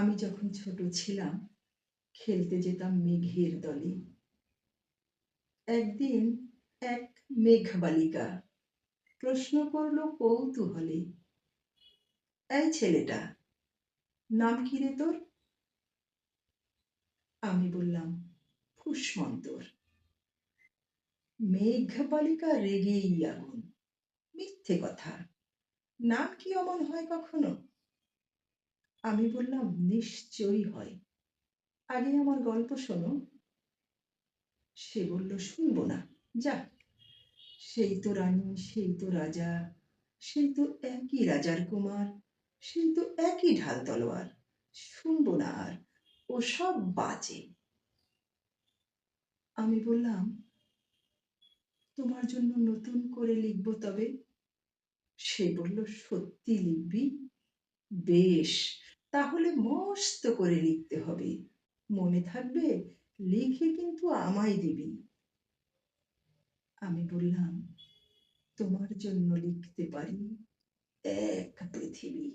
আমি যখন ছোট ছিলাম খেলতে যেতাম মেঘের দলে। একদিন এক মেঘবালিকা প্রশ্ন করল কৌতূহলে, এই ছেলেটা, নাম কি রে তোর? আমি বললাম, ফুসমন্তর। মেঘবালিকা রেগেই আগুন, মিথ্যে কথা, নাম কি অমন হয় কখনো? আমি বললাম, নিশ্চয়ই হয়, আগে আমার গল্প শোনো। সে বলল, শুনবো না, যা। সেই তো রানী, সেই তো রাজা, সেই তো একই রাজার কুমার, সেই তো একই ঢাল তলোয়ার, শুনবো না আর, ও সব বাজে। আমি বললাম, তোমার জন্য নতুন করে লিখবো তবে। সে বলল, সত্যি লিখবি? বেশ, তাহলে মস্ত করে লিখতে হবে, মনে থাকবে, লিখে কিন্তু আমায় দিবি। আমি বললাম, তোমার জন্য লিখতে পারি এক পৃথিবী।